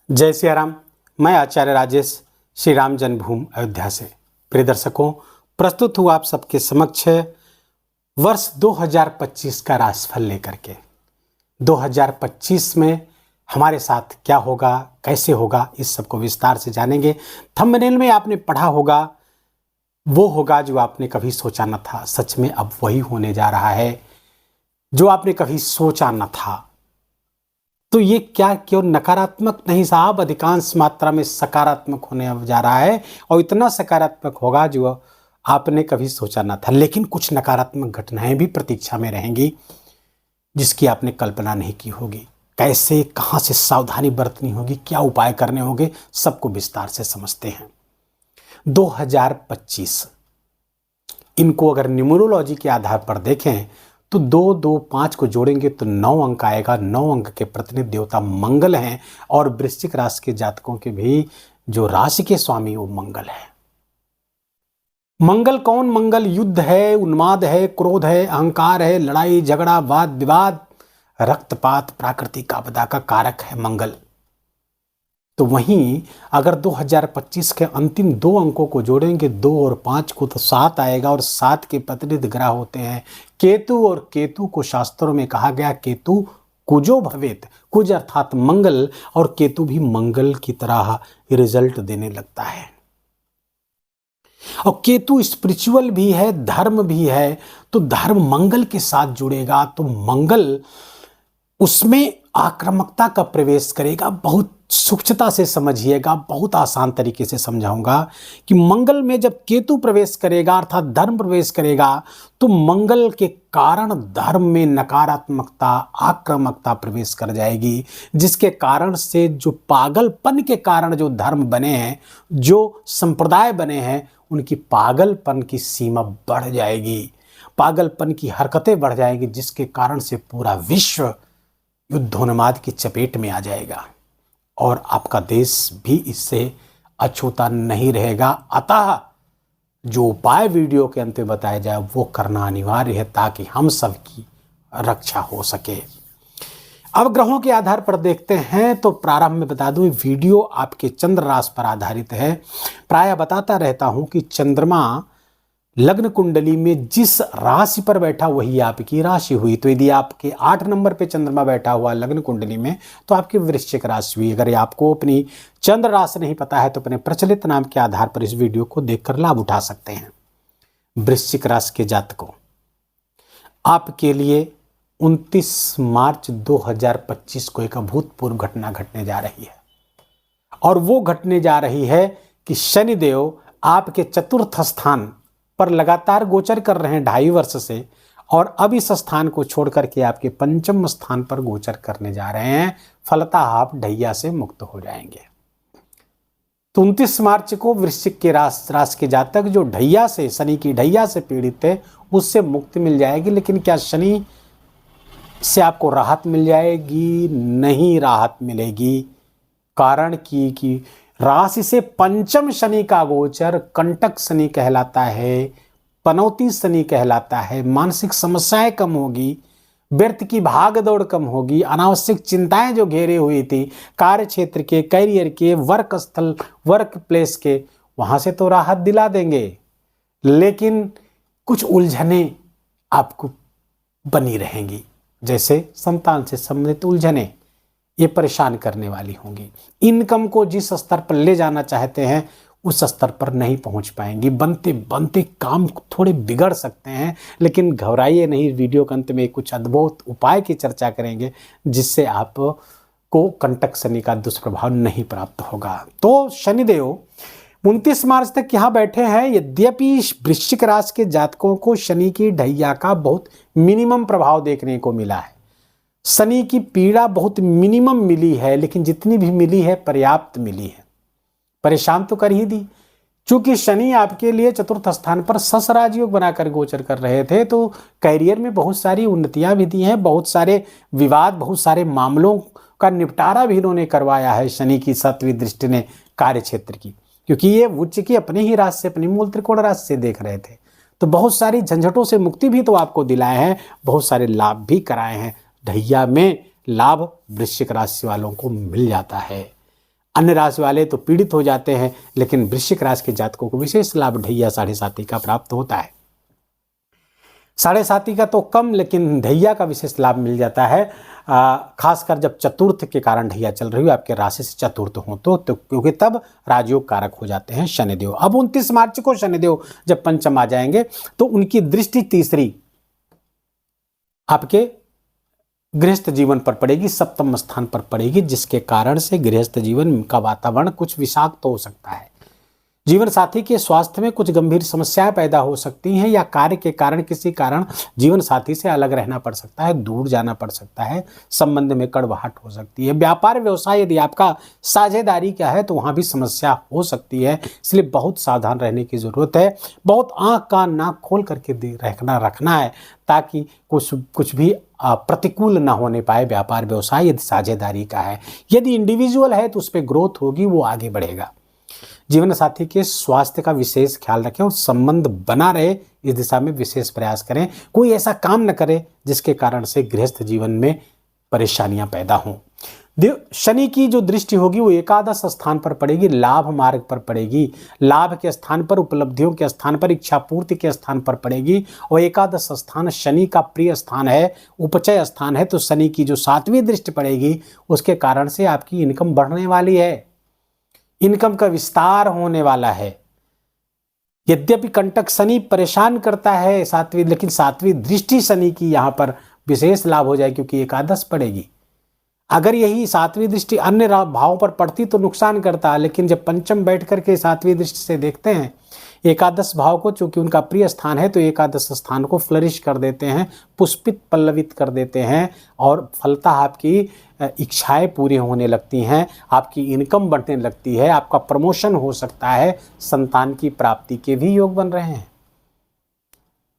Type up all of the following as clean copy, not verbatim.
जय सिया राम। मैं आचार्य राजेश श्री राम जन्मभूमि अयोध्या से प्रिय दर्शकों प्रस्तुत हूँ आप सबके समक्ष वर्ष 2025 का राशिफल लेकर के। 2025 में हमारे साथ क्या होगा, कैसे होगा, इस सब को विस्तार से जानेंगे। थंबनेल में आपने पढ़ा होगा, वो होगा जो आपने कभी सोचा न था। सच में अब वही होने जा रहा है जो आपने कभी सोचा न था। तो ये क्या क्यों नकारात्मक नहीं साहब, अधिकांश मात्रा में सकारात्मक होने जा रहा है और इतना सकारात्मक होगा जो आपने कभी सोचा ना था। लेकिन कुछ नकारात्मक घटनाएं भी प्रतीक्षा में रहेंगी जिसकी आपने कल्पना नहीं की होगी। कैसे, कहां से सावधानी बरतनी होगी, क्या उपाय करने होंगे, सबको विस्तार से समझते हैं। 2025 इनको अगर न्यूमरोलॉजी के आधार पर देखें तो 2, 2, 5 को जोड़ेंगे तो 9 अंक आएगा। 9 अंक के प्रतिनिधि देवता मंगल हैं और वृश्चिक राशि के जातकों के भी जो राशि के स्वामी वो मंगल है। मंगल कौन? मंगल युद्ध है, उन्माद है, क्रोध है, अहंकार है, लड़ाई झगड़ा, वाद विवाद, रक्तपात, प्राकृतिक आपदा का कारक है मंगल। तो वहीं अगर 2025 के अंतिम 2 अंकों को जोड़ेंगे 2 और 5 को तो 7 आएगा और 7 के प्रतिनिधि ग्रह होते हैं केतु। और केतु को शास्त्रों में कहा गया केतु कुजो भवेत, कुज अर्थात मंगल, और केतु भी मंगल की तरह रिजल्ट देने लगता है। और केतु स्पिरिचुअल भी है, धर्म भी है। तो धर्म मंगल के साथ जुड़ेगा तो मंगल उसमें आक्रामकता का प्रवेश करेगा। बहुत सूक्ष्मता से समझिएगा, बहुत आसान तरीके से समझाऊंगा कि मंगल में जब केतु प्रवेश करेगा अर्थात धर्म प्रवेश करेगा तो मंगल के कारण धर्म में नकारात्मकता, आक्रामकता प्रवेश कर जाएगी, जिसके कारण से जो पागलपन के कारण जो धर्म बने हैं, जो संप्रदाय बने हैं, उनकी पागलपन की सीमा बढ़ जाएगी, पागलपन की हरकतें बढ़ जाएगी, जिसके कारण से पूरा विश्व युद्धोन्माद की चपेट में आ जाएगा और आपका देश भी इससे अछूता नहीं रहेगा। अतः जो उपाय वीडियो के अंत में बताया जाए वो करना अनिवार्य है ताकि हम सब की रक्षा हो सके। अब ग्रहों के आधार पर देखते हैं तो प्रारंभ में बता दूं वीडियो आपके चंद्र राशि पर आधारित है। प्रायः बताता रहता हूं कि चंद्रमा लग्न कुंडली में जिस राशि पर बैठा वही आपकी राशि हुई। तो यदि आपके 8 नंबर पे चंद्रमा बैठा हुआ लग्न कुंडली में तो आपकी वृश्चिक राशि हुई। अगर आपको अपनी चंद्र राशि नहीं पता है तो अपने प्रचलित नाम के आधार पर इस वीडियो को देखकर लाभ उठा सकते हैं। वृश्चिक राशि के जातकों, आपके लिए 29 मार्च 2025 को एक अभूतपूर्व घटना घटने जा रही है और वो घटने जा रही है कि शनिदेव आपके चतुर्थ स्थान पर लगातार गोचर कर रहे हैं 2.5 वर्ष से, और अब इस स्थान को छोड़ करके आपके 5वें स्थान पर गोचर करने जा रहे हैं। फलतः आप ढैया से मुक्त हो जाएंगे। तो 29 मार्च को वृश्चिक के राशि के जातक जो ढैया से, शनि की ढैया से पीड़ित थे, उससे मुक्ति मिल जाएगी। लेकिन क्या शनि से आपको राहत मिल जाएगी? नहीं राहत मिलेगी। कारण कि राशि से 5वें शनि का गोचर कंटक शनि कहलाता है, पनौती शनि कहलाता है। मानसिक समस्याएं कम होगी, व्यर्थ की भाग दौड़ कम होगी, अनावश्यक चिंताएं जो घेरे हुई थी कार्य क्षेत्र के, करियर के, वर्क स्थल, वर्क प्लेस के, वहां से तो राहत दिला देंगे। लेकिन कुछ उलझने आपको बनी रहेंगी, जैसे संतान से संबंधित उलझने, ये परेशान करने वाली होंगी। इनकम को जिस स्तर पर ले जाना चाहते हैं उस स्तर पर नहीं पहुंच पाएंगी। बनते बनते काम थोड़े बिगड़ सकते हैं, लेकिन घबराइए नहीं। वीडियो के अंत में कुछ अद्भुत उपाय की चर्चा करेंगे जिससे आपको कंटक शनि का दुष्प्रभाव नहीं प्राप्त होगा। तो शनिदेव 29 मार्च तक यहाँ बैठे हैं। यद्यपि वृश्चिक राशि के जातकों को शनि की ढैया का बहुत मिनिमम प्रभाव देखने को मिला है। शनि की पीड़ा बहुत मिनिमम मिली है, लेकिन जितनी भी मिली है पर्याप्त मिली है। परेशान तो कर ही दी। चूंकि शनि आपके लिए चतुर्थ स्थान पर सस राजयोग बनाकर गोचर कर रहे थे, तो कैरियर में बहुत सारी उन्नतियां भी दी हैं, बहुत सारे विवाद, बहुत सारे मामलों का निपटारा भी इन्होंने करवाया है शनि की 7वीं दृष्टि ने कार्य क्षेत्र की, क्योंकि ये उच्च की अपनी ही राशि से, अपनी मूल त्रिकोण राशि से देख रहे थे। तो बहुत सारी झंझटों से मुक्ति भी तो आपको दिलाए हैं, बहुत सारे लाभ भी कराए हैं। ढैया में लाभ वृश्चिक राशि वालों को मिल जाता है। अन्य राशि वाले तो पीड़ित हो जाते हैं, लेकिन वृश्चिक राशि के जातकों को विशेष लाभ ढैया साढ़े साथी का प्राप्त होता है। साढ़े साथी का तो कम, लेकिन ढैया का विशेष लाभ मिल जाता है, खासकर जब चतुर्थ के कारण ढैया चल रही हो, आपके राशि से चतुर्थ हो तो क्योंकि तब राजयोग कारक हो जाते हैं शनिदेव। अब 29 मार्च को शनिदेव जब पंचम आ जाएंगे तो उनकी दृष्टि तीसरी आपके गृहस्थ जीवन पर पड़ेगी, सप्तम स्थान पर पड़ेगी, जिसके कारण से गृहस्थ जीवन का वातावरण कुछ विषाक्त हो सकता है। जीवन साथी के स्वास्थ्य में कुछ गंभीर समस्याएं पैदा हो सकती हैं, या कार्य के कारण किसी कारण जीवन साथी से अलग रहना पड़ सकता है, दूर जाना पड़ सकता है, संबंध में कड़वाहट हो सकती है। व्यापार व्यवसाय यदि आपका साझेदारी क्या है तो वहां भी समस्या हो सकती है, इसलिए बहुत सावधान रहने की जरूरत है। बहुत आंख कान नाक खोल करके रखना है ताकि कुछ भी प्रतिकूल ना होने पाए। व्यापार व्यवसाय यदि साझेदारी का है, यदि इंडिविजुअल है तो उस पर ग्रोथ होगी, वो आगे बढ़ेगा। जीवन साथी के स्वास्थ्य का विशेष ख्याल रखें और संबंध बना रहे इस दिशा में विशेष प्रयास करें। कोई ऐसा काम न करें जिसके कारण से गृहस्थ जीवन में परेशानियां पैदा हों। शनि की जो दृष्टि होगी वो एकादश स्थान पर पड़ेगी, लाभ मार्ग पर पड़ेगी, लाभ के स्थान पर, उपलब्धियों के स्थान पर, इच्छा पूर्ति के स्थान पर पड़ेगी। और एकादश स्थान शनि का प्रिय स्थान है, उपचय स्थान है, तो शनि की जो 7वीं दृष्टि पड़ेगी उसके कारण से आपकी इनकम बढ़ने वाली है, इनकम का विस्तार होने वाला है। यद्यपि कंटक शनि परेशान करता है 7वीं, लेकिन 7वीं दृष्टि शनि की यहाँ पर विशेष लाभ हो जाए क्योंकि एकादश पड़ेगी। अगर यही 7वीं दृष्टि अन्य भावों पर पड़ती तो नुकसान करता, लेकिन जब पंचम बैठ करके 7वीं दृष्टि से देखते हैं एकादश भाव को, चूंकि उनका प्रिय स्थान है तो एकादश स्थान को फ्लरिश कर देते हैं, पुष्पित पल्लवित कर देते हैं, और फलतः आपकी इच्छाएं पूरी होने लगती हैं, आपकी इनकम बढ़ने लगती है, आपका प्रमोशन हो सकता है, संतान की प्राप्ति के भी योग बन रहे हैं।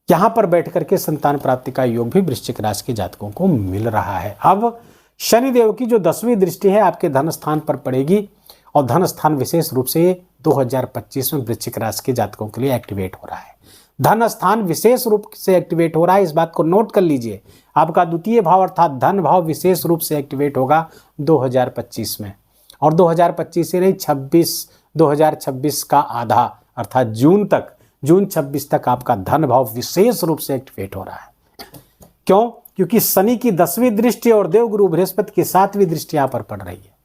यहां पर बैठ करके संतान प्राप्ति का योग भी वृश्चिक राशि के जातकों को मिल रहा है। अब शनिदेव की जो 10वीं दृष्टि है आपके धन स्थान पर पड़ेगी, और धन स्थान विशेष रूप से 2025 में वृश्चिक राशि के जातकों के लिए एक्टिवेट हो रहा है। धन स्थान विशेष रूप से एक्टिवेट हो रहा है, इस बात को नोट कर लीजिए। आपका द्वितीय भाव अर्थात धन भाव विशेष रूप से एक्टिवेट होगा 2025 में, और 2025 से नहीं 2026 का आधा अर्थात जून 26 तक आपका धन भाव विशेष रूप से एक्टिवेट हो रहा है। क्यों? क्योंकि शनि की 10वीं दृष्टि और देवगुरु बृहस्पति की 7वीं दृष्टि यहां पर पड़ रही है।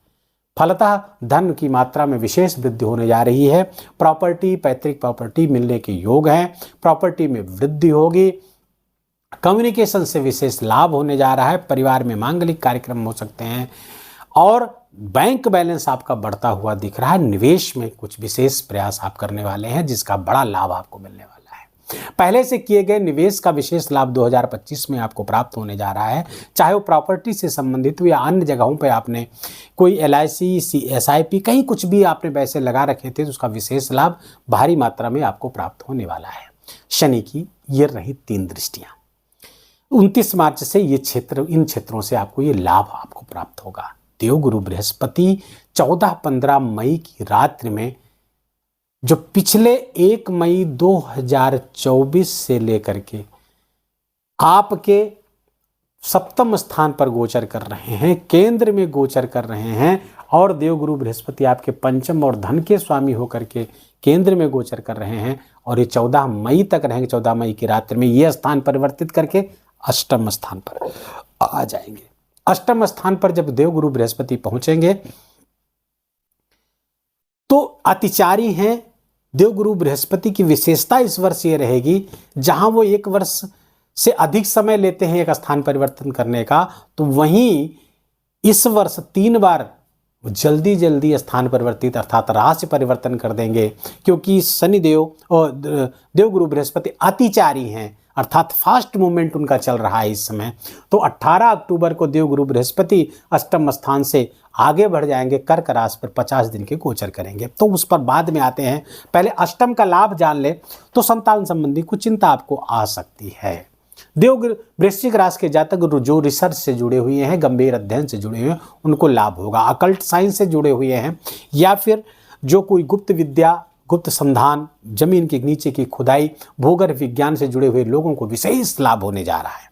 फलतः धन की मात्रा में विशेष वृद्धि होने जा रही है। प्रॉपर्टी, पैतृक प्रॉपर्टी मिलने के योग हैं, प्रॉपर्टी में वृद्धि होगी, कम्युनिकेशन से विशेष लाभ होने जा रहा है, परिवार में मांगलिक कार्यक्रम हो सकते हैं, और बैंक बैलेंस आपका बढ़ता हुआ दिख रहा है। निवेश में कुछ विशेष प्रयास आप करने वाले हैं जिसका बड़ा लाभ आपको मिलने वाला है। पहले से किए गए निवेश का विशेष लाभ 2025 में आपको प्राप्त होने जा रहा है, चाहे वो प्रॉपर्टी से संबंधित हो या अन्य जगहों पे आपने कोई LIC, SIP कहीं कुछ भी आपने पैसे लगा रखे थे तो उसका विशेष लाभ भारी मात्रा में आपको प्राप्त होने वाला है। शनि की ये रही 3 दृष्टियां। 29 मार्च से इन क्षेत्रों से आपको ये लाभ आपको प्राप्त होगा। देवगुरु बृहस्पति 14-15 मई की रात्रि में, जो पिछले 1 मई 2024 से लेकर के आपके सप्तम स्थान पर गोचर कर रहे हैं, केंद्र में गोचर कर रहे हैं, और देवगुरु बृहस्पति आपके पंचम और धन के स्वामी होकर के केंद्र में गोचर कर रहे हैं, और ये 14 मई तक रहेंगे। 14 मई की रात्रि में ये स्थान परिवर्तित करके अष्टम स्थान पर आ जाएंगे। अष्टम स्थान पर जब देवगुरु बृहस्पति पहुंचेंगे तो अतिचारी हैं। देवगुरु बृहस्पति की विशेषता इस वर्ष ये रहेगी, जहां वो 1 वर्ष से अधिक समय लेते हैं एक स्थान परिवर्तन करने का, तो वहीं इस वर्ष 3 बार जल्दी स्थान परिवर्तित अर्थात राशि परिवर्तन कर देंगे, क्योंकि शनिदेव और देवगुरु बृहस्पति अतिचारी हैं, अर्थात फास्ट मूवमेंट उनका चल रहा है इस समय। तो 18 अक्टूबर को देवगुरु बृहस्पति अष्टम स्थान से आगे बढ़ जाएंगे, कर्क राशि पर 50 दिन के गोचर करेंगे, तो उस पर बाद में आते हैं। पहले अष्टम का लाभ जान ले तो संतान संबंधी कुछ चिंता आपको आ सकती है। देवगुरु वृश्चिक राशि के जातक जो रिसर्च से जुड़े हुए हैं, गंभीर अध्ययन से जुड़े हुए हैं, उनको लाभ होगा। अकल्ट साइंस से जुड़े हुए हैं, या फिर जो कोई गुप्त विद्या, गुप्त संधान, जमीन के नीचे की खुदाई, भूगर्भ विज्ञान से जुड़े हुए लोगों को विशेष लाभ होने जा रहा है।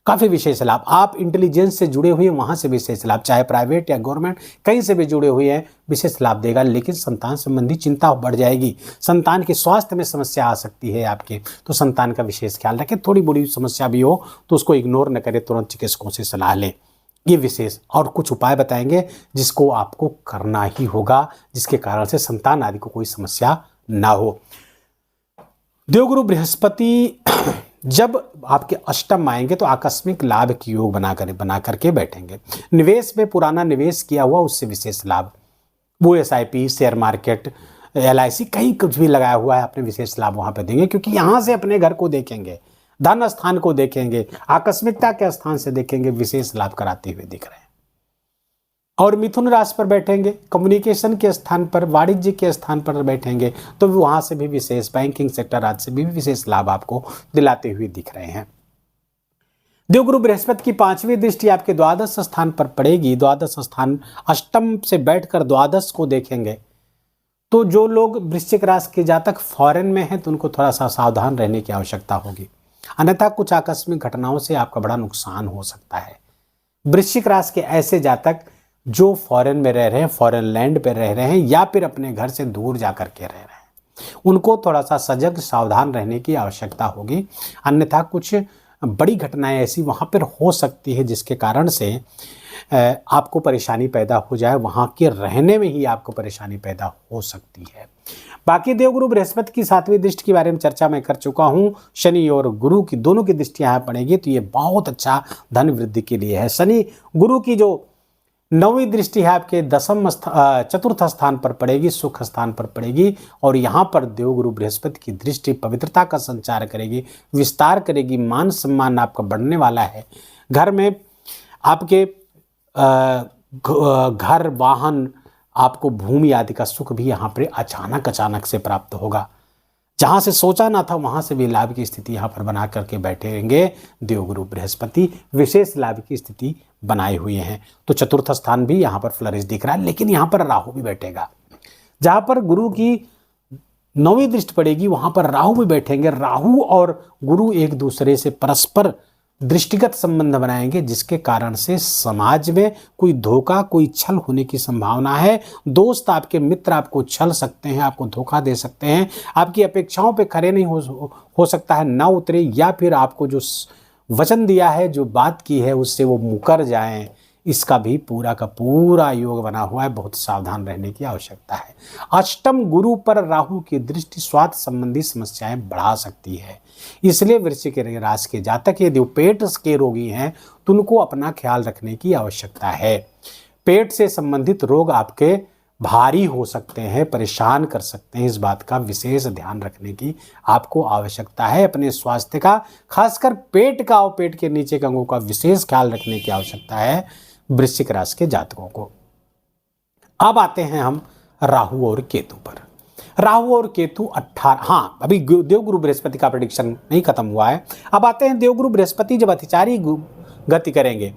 काफ़ी विशेष लाभ। आप इंटेलिजेंस से जुड़े हुए वहाँ से विशेष लाभ, चाहे प्राइवेट या गवर्नमेंट कहीं से भी जुड़े हुए हैं, विशेष लाभ देगा। लेकिन संतान संबंधी चिंता बढ़ जाएगी, संतान के स्वास्थ्य में समस्या आ सकती है आपके, तो संतान का विशेष ख्याल रखें। थोड़ी बड़ी समस्या भी हो तो उसको इग्नोर न करें, तुरंत चिकित्सकों से सलाह लें। ये विशेष और कुछ उपाय बताएंगे जिसको आपको करना ही होगा, जिसके कारण से संतान आदि को कोई समस्या ना हो। देवगुरु बृहस्पति जब आपके अष्टम आएंगे तो आकस्मिक लाभ की योग बना करके बैठेंगे। निवेश में पुराना निवेश किया हुआ उससे विशेष लाभ, वो SIP, शेयर मार्केट, LIC कहीं कुछ भी लगाया हुआ है, अपने विशेष लाभ वहां पे देंगे, क्योंकि यहां से अपने घर को देखेंगे, धन स्थान को देखेंगे, आकस्मिकता के स्थान से देखेंगे, विशेष लाभ कराते हुए दिख रहे हैं। और मिथुन राशि पर बैठेंगे, कम्युनिकेशन के स्थान पर, वाणिज्य के स्थान पर बैठेंगे, तो वहां से भी विशेष, बैंकिंग सेक्टर आज से भी विशेष लाभ आपको दिलाते हुए दिख रहे हैं। देवगुरु बृहस्पति की 5वीं दृष्टि आपके द्वादश स्थान पर पड़ेगी। द्वादश स्थान अष्टम से बैठकर द्वादश को देखेंगे, तो जो लोग वृश्चिक राशि के जातक फॉरेन में हैं तो उनको थोड़ा सा सावधान रहने की आवश्यकता होगी, अन्यथा कुछ आकस्मिक घटनाओं से आपका बड़ा नुकसान हो सकता है। वृश्चिक राशि के ऐसे जातक जो फॉरेन में रह रहे हैं, फॉरेन लैंड पे रह रहे हैं, या फिर अपने घर से दूर जा कर के रह रहे हैं, उनको थोड़ा सा सजग सावधान रहने की आवश्यकता होगी, अन्यथा कुछ बड़ी घटनाएं ऐसी वहाँ पर हो सकती है जिसके कारण से आपको परेशानी पैदा हो जाए, वहाँ के रहने में ही आपको परेशानी पैदा हो सकती है। बाकी देवगुरु बृहस्पति की 7वीं दृष्टि के बारे में चर्चा मैं कर चुका हूँ। शनि और गुरु की दोनों की दृष्टि यहाँ पड़ेगी तो ये बहुत अच्छा धन वृद्धि के लिए है। शनि गुरु की जो 9वीं दृष्टि है आपके चतुर्थ स्थान पर पड़ेगी, सुख स्थान पर पड़ेगी, और यहाँ पर देवगुरु बृहस्पति की दृष्टि पवित्रता का संचार करेगी, विस्तार करेगी, मान सम्मान आपका बढ़ने वाला है। घर में आपके घर, वाहन, आपको भूमि आदि का सुख भी यहाँ पर अचानक से प्राप्त होगा। जहाँ से सोचा ना था वहाँ से भी लाभ की स्थिति यहाँ पर बना करके बैठेंगे देवगुरु बृहस्पति, विशेष लाभ की स्थिति बनाए हुए हैं। तो चतुर्थ स्थान भी यहाँ पर फ्लरिश दिख रहा है, लेकिन यहाँ पर राहु भी बैठेगा। जहाँ पर गुरु की 9वीं दृष्टि पड़ेगी वहाँ पर राहु भी बैठेंगे। राहु और गुरु एक दूसरे से परस्पर दृष्टिगत संबंध बनाएंगे, जिसके कारण से समाज में कोई धोखा, कोई छल होने की संभावना है। दोस्त, आपके मित्र आपको छल सकते हैं, आपको धोखा दे सकते हैं, आपकी अपेक्षाओं पे खरे नहीं हो सकता है, ना उतरे, या फिर आपको जो वचन दिया है, जो बात की है, उससे वो मुकर जाएं। इसका भी पूरा का पूरा योग बना हुआ है, बहुत सावधान रहने की आवश्यकता है। अष्टम गुरु पर राहु की दृष्टि स्वास्थ्य संबंधी समस्याएं बढ़ा सकती है, इसलिए वृश्चिक राशि के जातक यदि पेट के रोगी हैं तो उनको अपना ख्याल रखने की आवश्यकता है। पेट से संबंधित रोग आपके भारी हो सकते हैं, परेशान कर सकते हैं, इस बात का विशेष ध्यान रखने की आपको आवश्यकता है। अपने स्वास्थ्य का, खासकर पेट का और पेट के नीचे के अंगों का विशेष ख्याल रखने की आवश्यकता है वृश्चिक राशि के जातकों को। अब आते हैं हम राहु और केतु पर। राहु और केतु 18, अभी देवगुरु बृहस्पति का प्रेडिक्शन नहीं खत्म हुआ है। अब आते हैं देवगुरु बृहस्पति जब अतिचारी गति करेंगे,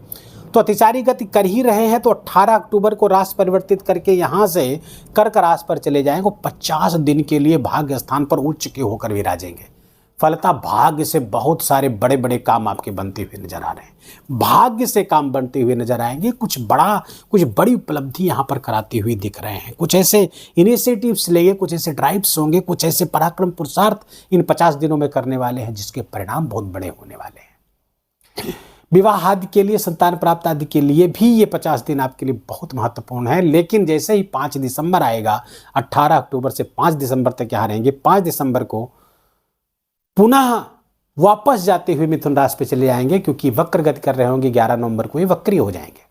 तो अतिचारी गति कर ही रहे हैं, तो 18 अक्टूबर को राशि परिवर्तित करके यहाँ से कर्क राशि पर चले जाएंगे। 50 दिन के लिए भाग्य स्थान पर उच्च के होकर विराजेंगे। फलतः भाग्य से बहुत सारे बड़े बड़े काम आपके बनते हुए नजर आ रहे हैं, भाग्य से काम बनते हुए नजर आएंगे। कुछ बड़ी उपलब्धि यहाँ पर कराते हुए दिख रहे हैं। कुछ ऐसे इनिशिएटिव्स लेंगे, कुछ ऐसे ड्राइव्स होंगे, कुछ ऐसे पराक्रम पुरुषार्थ इन 50 दिनों में करने वाले हैं, जिसके परिणाम बहुत बड़े होने वाले हैं। विवाह आदि के लिए, संतान प्राप्त आदि के लिए भी ये 50 दिन आपके लिए बहुत महत्वपूर्ण है। लेकिन जैसे ही 5 दिसंबर आएगा, 18 अक्टूबर से 5 दिसंबर तक यहाँ रहेंगे, 5 दिसंबर को पुनः वापस जाते हुए मिथुन राशि पे चले आएंगे, क्योंकि वक्र गति कर रहे होंगे। 11 नवंबर को ये वक्री हो जाएंगे,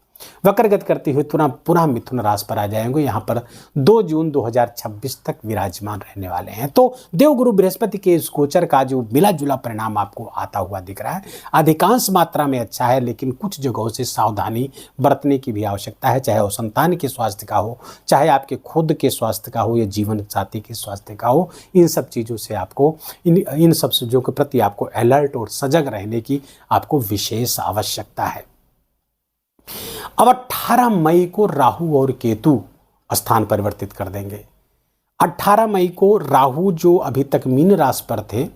वक्र गति करते हुए पुनः मिथुन राशि पर आ जाएंगे। यहाँ पर 2 जून 2026 तक विराजमान रहने वाले हैं। तो देवगुरु बृहस्पति के इस गोचर का जो मिला जुला परिणाम आपको आता हुआ दिख रहा है, अधिकांश मात्रा में अच्छा है, लेकिन कुछ जगहों से सावधानी बरतने की भी आवश्यकता है, चाहे वो संतान के स्वास्थ्य का हो, चाहे आपके खुद के स्वास्थ्य का हो, या जीवन साथी के स्वास्थ्य का हो। इन सब चीज़ों से आपको इन सब चीज़ों के प्रति आपको अलर्ट और सजग रहने की आपको विशेष आवश्यकता है। अब 18 मई को राहु और केतु स्थान परिवर्तित कर देंगे। 18 मई को राहु जो अभी तक मीन राशि पर थे,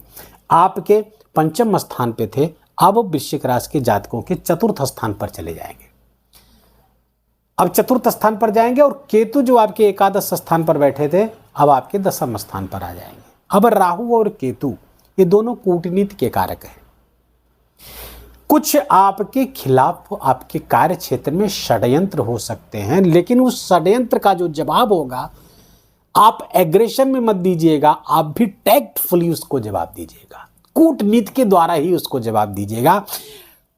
आपके पंचम स्थान पे थे, अब वृश्चिक राशि के जातकों के चतुर्थ स्थान पर चले जाएंगे। अब चतुर्थ स्थान पर जाएंगे और केतु जो आपके एकादश स्थान पर बैठे थे अब आपके दसम स्थान पर आ जाएंगे। अब राहु और केतु ये दोनों कूटनीति के कारक हैं। कुछ आपके खिलाफ आपके कार्य क्षेत्र में षड्यंत्र हो सकते हैं, लेकिन उस षड्यंत्र का जो जवाब होगा आप एग्रेशन में मत दीजिएगा, आप भी टैक्टफुली उसको जवाब दीजिएगा, कूटनीति के द्वारा ही उसको जवाब दीजिएगा,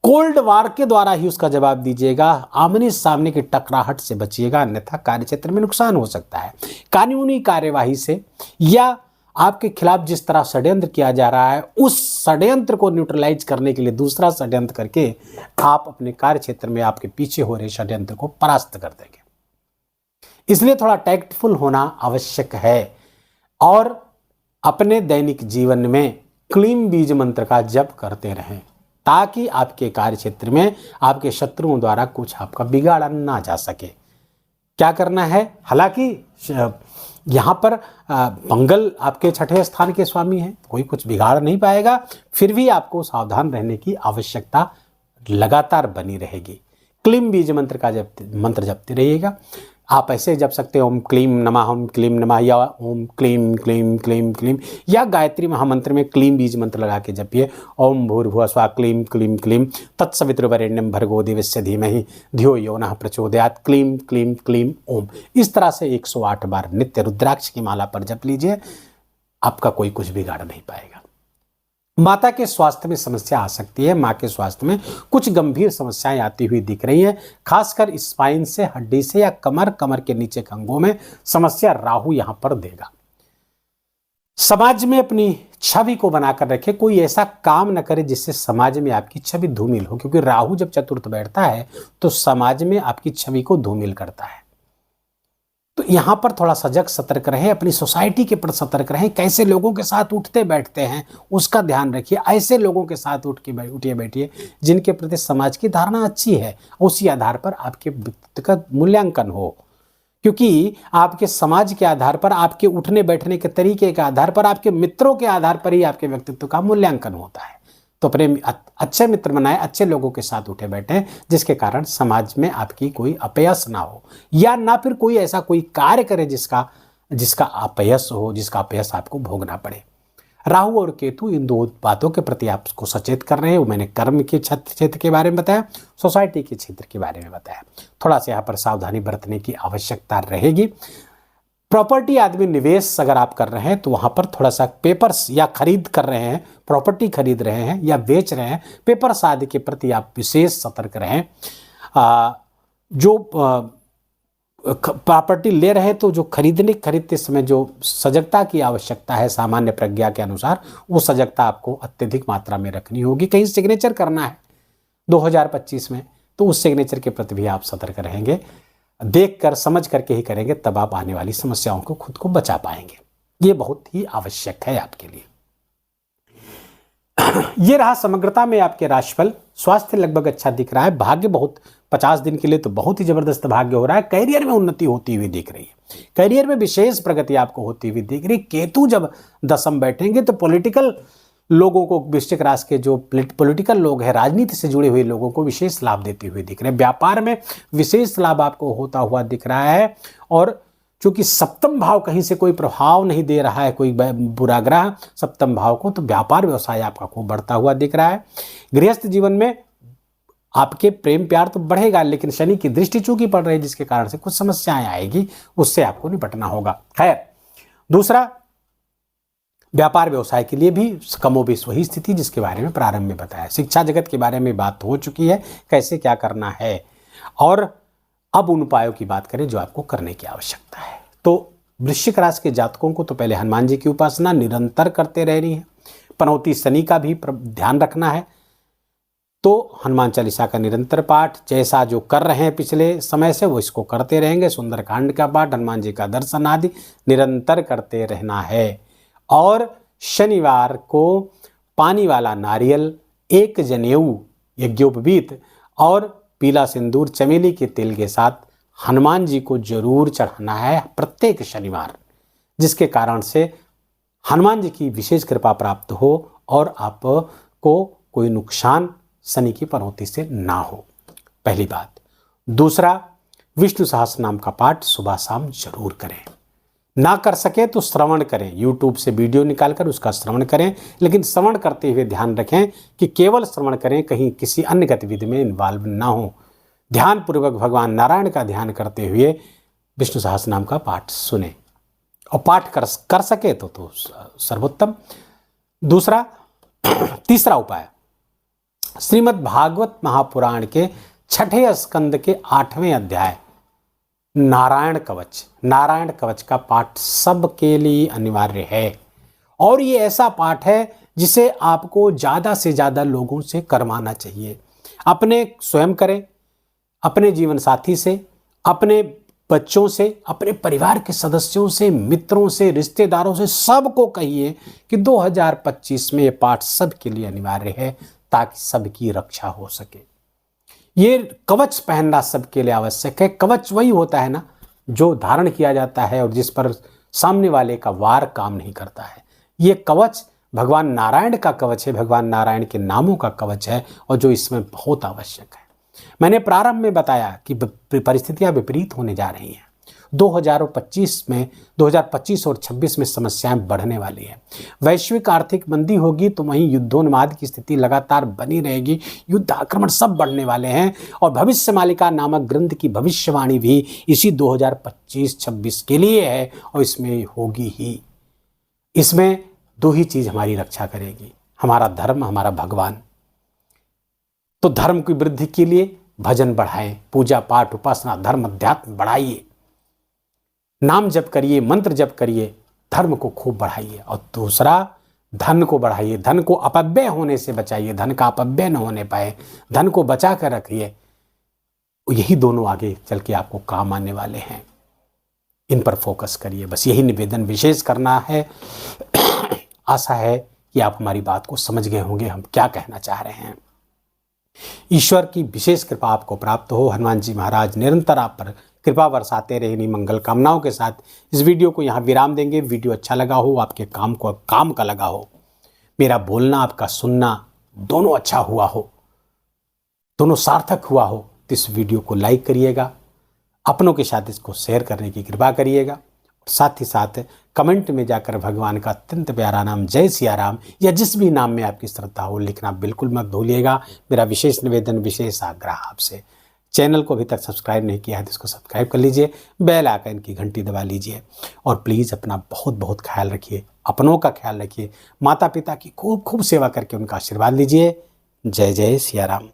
कोल्ड वार के द्वारा ही उसका जवाब दीजिएगा। आमने सामने की टकराहट से बचिएगा, अन्यथा कार्यक्षेत्र में नुकसान हो सकता है। कानूनी कार्यवाही से या आपके खिलाफ जिस तरह षड्यंत्र किया जा रहा है उस षड्यंत्र को न्यूट्रलाइज करने के लिए दूसरा षड्यंत्र करके आप अपने कार्यक्षेत्र में आपके पीछे हो रहे षड्यंत्र को परास्त कर देंगे। इसलिए थोड़ा टैक्टफुल होना आवश्यक है और अपने दैनिक जीवन में क्लीम बीज मंत्र का जप करते रहें ताकि आपके कार्यक्षेत्र में आपके शत्रुओं द्वारा कुछ आपका बिगाड़ा ना जा सके। क्या करना है, हालांकि यहाँ पर मंगल आपके छठे स्थान के स्वामी हैं, कोई कुछ बिगाड़ नहीं पाएगा, फिर भी आपको सावधान रहने की आवश्यकता लगातार बनी रहेगी। क्लीम बीज मंत्र का मंत्र जपते रहिएगा। आप ऐसे जप सकते हैं ओम क्लीम नमः या ओम क्लीम क्लीम क्लीम क्लीम, या गायत्री महामंत्र में क्लीम बीज मंत्र लगा के जपिए ओम भूर्भुवः स्वः क्लीम क्लीम क्लीम तत्सवितुर्वरेण्यं भर्गो देवस्य धीमहि धियो यो नः प्रचोदयात् क्लीम क्लीम क्लीम ओम। इस तरह से 108 बार नित्य रुद्राक्ष की माला पर जप लीजिए, आपका कोई कुछ बिगाड़ नहीं पाएगा। माता के स्वास्थ्य में समस्या आ सकती है, माँ के स्वास्थ्य में कुछ गंभीर समस्याएं आती हुई दिख रही हैं, खासकर स्पाइन से, हड्डी से या कमर के नीचे के अंगों में समस्या राहु यहां पर देगा। समाज में अपनी छवि को बनाकर रखे, कोई ऐसा काम न करे जिससे समाज में आपकी छवि धूमिल हो, क्योंकि राहु जब चतुर्थ बैठता है तो समाज में आपकी छवि को धूमिल करता है। तो यहां पर थोड़ा सजग सतर्क रहें, अपनी सोसाइटी के प्रति सतर्क रहें, कैसे लोगों के साथ उठते बैठते हैं उसका ध्यान रखिए। ऐसे लोगों के साथ उठिए बैठिए जिनके प्रति समाज की धारणा अच्छी है, उसी आधार पर आपके व्यक्तित्व का मूल्यांकन हो, क्योंकि आपके समाज के आधार पर, आपके उठने बैठने के तरीके के आधार पर, आपके मित्रों के आधार पर ही आपके व्यक्तित्व का मूल्यांकन होता है। तो अपने अच्छे मित्र बनाए, अच्छे लोगों के साथ उठे बैठे जिसके कारण समाज में आपकी कोई अपयश ना हो, या ना फिर कोई ऐसा कोई कार्य करे जिसका अपयश हो, जिसका अपयश आपको भोगना पड़े। राहु और केतु इन दो बातों के प्रति आपको सचेत कर रहे हैं। मैंने कर्म के क्षेत्र के बारे में बताया, सोसाइटी के क्षेत्र के बारे में बताया। थोड़ा सा यहाँ पर सावधानी बरतने की आवश्यकता रहेगी। प्रॉपर्टी आदमी निवेश अगर आप कर रहे हैं तो वहाँ पर थोड़ा सा पेपर्स या खरीद कर रहे हैं, प्रॉपर्टी खरीद रहे हैं या बेच रहे हैं, पेपर्स आदि के प्रति आप विशेष सतर्क रहें। जो प्रॉपर्टी ले रहे हैं तो जो खरीदते समय जो सजगता की आवश्यकता है सामान्य प्रज्ञा के अनुसार, वो सजगता आपको अत्यधिक मात्रा में रखनी होगी। कहीं सिग्नेचर करना है 2025 में तो उस सिग्नेचर के प्रति भी आप सतर्क रहेंगे, देखकर समझ करके ही करेंगे, तब आप आने वाली समस्याओं को खुद को बचा पाएंगे। ये बहुत ही आवश्यक है आपके लिए। ये रहा समग्रता में आपके राशिफल। स्वास्थ्य लगभग अच्छा दिख रहा है, भाग्य बहुत 50 दिन के लिए तो बहुत ही जबरदस्त भाग्य हो रहा है। करियर में उन्नति होती हुई दिख रही है, करियर में विशेष प्रगति आपको होती हुई दिख रही है। केतु जब दशम बैठेंगे तो पॉलिटिकल लोगों को, वृश्चिक राशि के जो पॉलिटिकल लोग हैं, राजनीति से जुड़े हुए लोगों को विशेष लाभ देते हुए दिख रहे हैं। व्यापार में विशेष लाभ आपको होता हुआ दिख रहा है, और चूंकि सप्तम भाव कहीं से कोई प्रभाव नहीं दे रहा है, कोई बुरा ग्रह सप्तम भाव को, तो व्यापार व्यवसाय आपका खूब बढ़ता हुआ दिख रहा है। गृहस्थ जीवन में आपके प्रेम प्यार तो बढ़ेगा, लेकिन शनि की दृष्टि चूंकि पड़ रही है जिसके कारण से कुछ समस्याएं आएगी, उससे आपको निपटना होगा। खैर, दूसरा, व्यापार व्यवसाय के लिए भी कमोबेश वही स्थिति जिसके बारे में प्रारंभ में बताया। शिक्षा जगत के बारे में बात हो चुकी है, कैसे क्या करना है, और अब उन उपायों की बात करें जो आपको करने की आवश्यकता है। तो वृश्चिक राशि के जातकों को तो पहले हनुमान जी की उपासना निरंतर करते रहनी है। पनौती शनि का भी ध्यान रखना है, तो हनुमान चालीसा का निरंतर पाठ, जैसा जो कर रहे हैं पिछले समय से वो इसको करते रहेंगे। सुंदरकांड का पाठ, हनुमान जी का दर्शन आदि निरंतर करते रहना है। और शनिवार को पानी वाला नारियल, एक जनेऊ यज्ञोपवीत और पीला सिंदूर चमेली के तेल के साथ हनुमान जी को जरूर चढ़ाना है प्रत्येक शनिवार, जिसके कारण से हनुमान जी की विशेष कृपा प्राप्त हो और आपको कोई नुकसान शनि की पनौती से ना हो, पहली बात। दूसरा, विष्णु सहस्त्र नाम का पाठ सुबह शाम जरूर करें। ना कर सके तो श्रवण करें, यूट्यूब से वीडियो निकालकर उसका श्रवण करें, लेकिन श्रवण करते हुए ध्यान रखें कि केवल श्रवण करें, कहीं किसी अन्य गतिविधि में इन्वॉल्व ना हो। ध्यान पूर्वक भगवान नारायण का ध्यान करते हुए विष्णु सहस्त्र नाम का पाठ सुने और पाठ कर सके तो सर्वोत्तम। दूसरा, तीसरा उपाय, श्रीमद् भागवत महापुराण के 6ठे स्कंद के 8वें अध्याय नारायण कवच, नारायण कवच का पाठ सबके लिए अनिवार्य है। और ये ऐसा पाठ है जिसे आपको ज़्यादा से ज़्यादा लोगों से करवाना चाहिए। अपने स्वयं करें, अपने जीवन साथी से, अपने बच्चों से, अपने परिवार के सदस्यों से, मित्रों से, रिश्तेदारों से, सबको कहिए कि 2025 में ये पाठ सबके लिए अनिवार्य है ताकि सबकी रक्षा हो सके। ये कवच पहनना सबके लिए आवश्यक है। कवच वही होता है ना जो धारण किया जाता है और जिस पर सामने वाले का वार काम नहीं करता है। ये कवच भगवान नारायण का कवच है, भगवान नारायण के नामों का कवच है और जो इसमें बहुत आवश्यक है। मैंने प्रारंभ में बताया कि परिस्थितियां विपरीत होने जा रही हैं। 2025 और 26 में समस्याएं बढ़ने वाली है। वैश्विक आर्थिक मंदी होगी तो वहीं युद्धोन्माद की स्थिति लगातार बनी रहेगी, युद्ध आक्रमण सब बढ़ने वाले हैं। और भविष्य मालिका नामक ग्रंथ की भविष्यवाणी भी इसी 2025-26 के लिए है और इसमें होगी ही। इसमें दो ही चीज हमारी रक्षा करेगी, हमारा धर्म, हमारा भगवान। तो धर्म की वृद्धि के लिए भजन बढ़ाएं, पूजा पाठ उपासना धर्म अध्यात्म बढ़ाइए, नाम जप करिए, मंत्र जप करिए, धर्म को खूब बढ़ाइए। और दूसरा, धन को बढ़ाइए, धन को अपव्यय होने से बचाइए, धन का अपव्यय न होने पाए, धन को बचा कर रखिए। यही दोनों आगे चल के आपको काम आने वाले हैं, इन पर फोकस करिए। बस यही निवेदन विशेष करना है। आशा है कि आप हमारी बात को समझ गए होंगे, हम क्या कहना चाह रहे हैं। ईश्वर की विशेष कृपा आपको प्राप्त हो। हनुमान जी महाराज निरंतर आप पर कृपा बरसाते रहे। इन्हीं मंगल कामनाओं के साथ इस वीडियो को यहाँ विराम देंगे। वीडियो अच्छा लगा हो, आपके काम का लगा हो, मेरा बोलना आपका सुनना दोनों अच्छा हुआ हो, दोनों सार्थक हुआ हो, तो इस वीडियो को लाइक करिएगा, अपनों के साथ इसको शेयर करने की कृपा करिएगा। साथ ही साथ कमेंट में जाकर भगवान का अत्यंत प्यारा नाम जय सिया राम या जिस भी नाम में आपकी श्रद्धा हो लिखना बिल्कुल मत भूलिएगा। मेरा विशेष निवेदन, विशेष आग्रह आपसे। चैनल को अभी तक सब्सक्राइब नहीं किया है तो इसको सब्सक्राइब कर लीजिए, बेल आइकन की घंटी दबा लीजिए और प्लीज़ अपना बहुत बहुत ख्याल रखिए, अपनों का ख्याल रखिए, माता पिता की खूब खूब सेवा करके उनका आशीर्वाद लीजिए। जय जय सिया राम।